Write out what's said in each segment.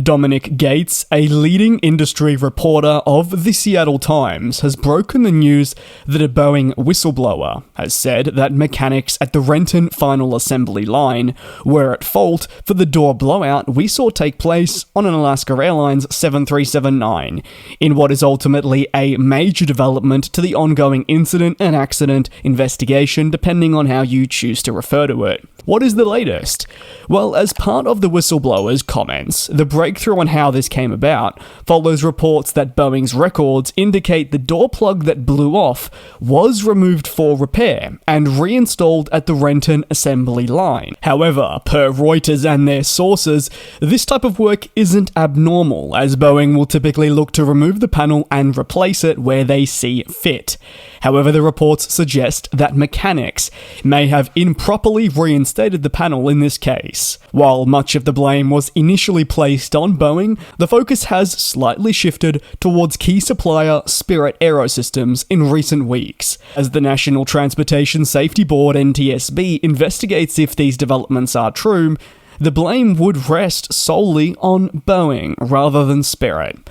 Dominic Gates, a leading industry reporter of the Seattle Times, has broken the news that a Boeing whistleblower has said that mechanics at the Renton final assembly line were at fault for the door blowout we saw take place on an Alaska Airlines 737-9, in what is ultimately a major development to the ongoing incident and accident investigation, depending on how you choose to refer to it. What is the latest? Well, as part of the whistleblower's comments, the breakthrough on how this came about follows reports that Boeing's records indicate the door plug that blew off was removed for repair and reinstalled at the Renton assembly line. However, per Reuters and their sources, this type of work isn't abnormal, as Boeing will typically look to remove the panel and replace it where they see fit. However, the reports suggest that mechanics may have improperly reinstated the panel in this case. While much of the blame was initially placed on Boeing, the focus has slightly shifted towards key supplier Spirit Aerosystems in recent weeks, as the National Transportation Safety Board (NTSB) investigates if these developments are true. The blame would rest solely on Boeing rather than Spirit.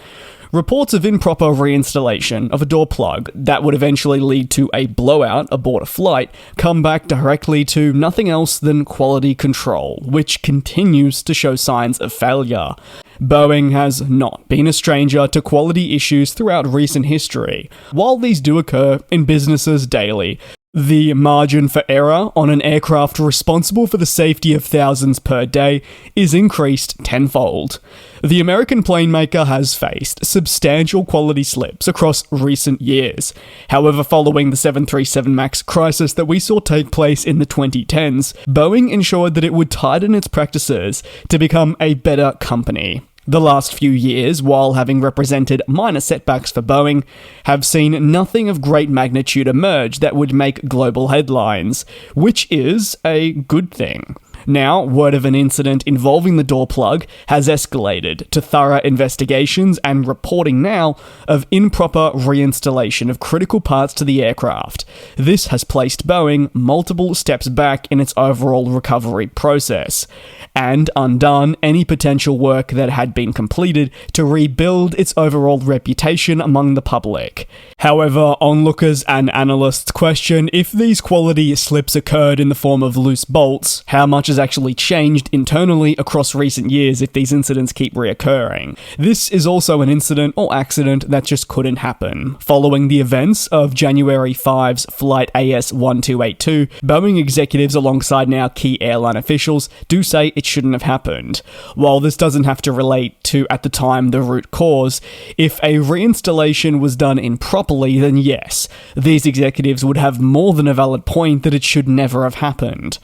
Reports of improper reinstallation of a door plug that would eventually lead to a blowout aboard a flight come back directly to nothing else than quality control, which continues to show signs of failure. Boeing has not been a stranger to quality issues throughout recent history. While these do occur in businesses daily, the margin for error on an aircraft responsible for the safety of thousands per day is increased tenfold. The American plane maker has faced substantial quality slips across recent years. However, following the 737 MAX crisis that we saw take place in the 2010s, Boeing ensured that it would tighten its practices to become a better company. The last few years, while having represented minor setbacks for Boeing, have seen nothing of great magnitude emerge that would make global headlines, which is a good thing. Now, word of an incident involving the door plug has escalated to thorough investigations and reporting now of improper reinstallation of critical parts to the aircraft. This has placed Boeing multiple steps back in its overall recovery process, and undone any potential work that had been completed to rebuild its overall reputation among the public. However, onlookers and analysts question if these quality slips occurred in the form of loose bolts, how much has actually changed internally across recent years if these incidents keep reoccurring. This is also an incident or accident that just couldn't happen. Following the events of January 5's Flight AS-1282, Boeing executives alongside now key airline officials do say it shouldn't have happened. While this doesn't have to relate to, at the time, the root cause, if a reinstallation was done improperly, then yes, these executives would have more than a valid point that it should never have happened.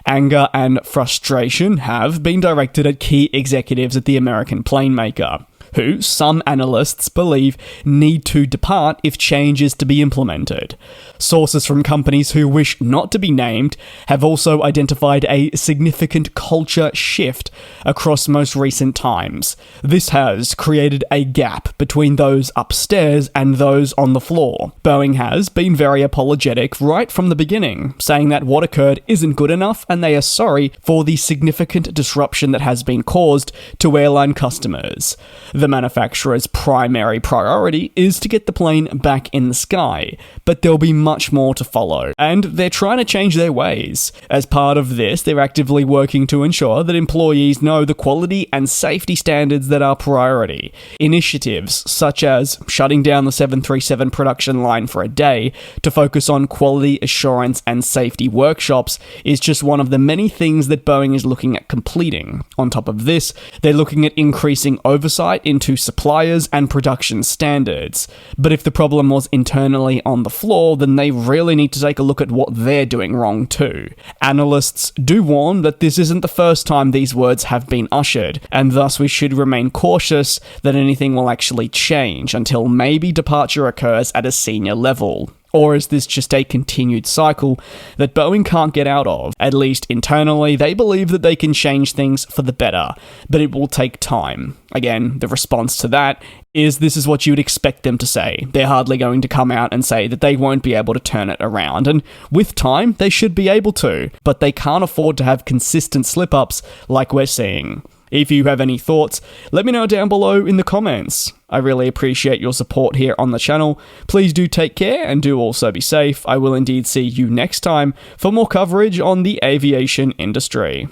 Anger and frustration have been directed at key executives at the American plane maker, who some analysts believe need to depart if change is to be implemented. Sources from companies who wish not to be named have also identified a significant culture shift across most recent times. This has created a gap between those upstairs and those on the floor. Boeing has been very apologetic right from the beginning, saying that what occurred isn't good enough and they are sorry for the significant disruption that has been caused to airline customers. The manufacturer's primary priority is to get the plane back in the sky, but there'll be much more to follow, and they're trying to change their ways. As part of this, they're actively working to ensure that employees know the quality and safety standards that are priority. Initiatives such as shutting down the 737 production line for a day to focus on quality assurance and safety workshops is just one of the many things that Boeing is looking at completing. On top of this, they're looking at increasing oversight into suppliers and production standards. But if the problem was internally on the floor, then they really need to take a look at what they're doing wrong too. Analysts do warn that this isn't the first time these words have been ushered, and thus we should remain cautious that anything will actually change until maybe departure occurs at a senior level. Or is this just a continued cycle that Boeing can't get out of? At least internally, they believe that they can change things for the better, but it will take time. Again, the response to that is this is what you would expect them to say. They're hardly going to come out and say that they won't be able to turn it around, and with time, they should be able to, but they can't afford to have consistent slip-ups like we're seeing. If you have any thoughts, let me know down below in the comments. I really appreciate your support here on the channel. Please do take care and do also be safe. I will indeed see you next time for more coverage on the aviation industry.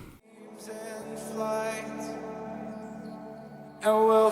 And we'll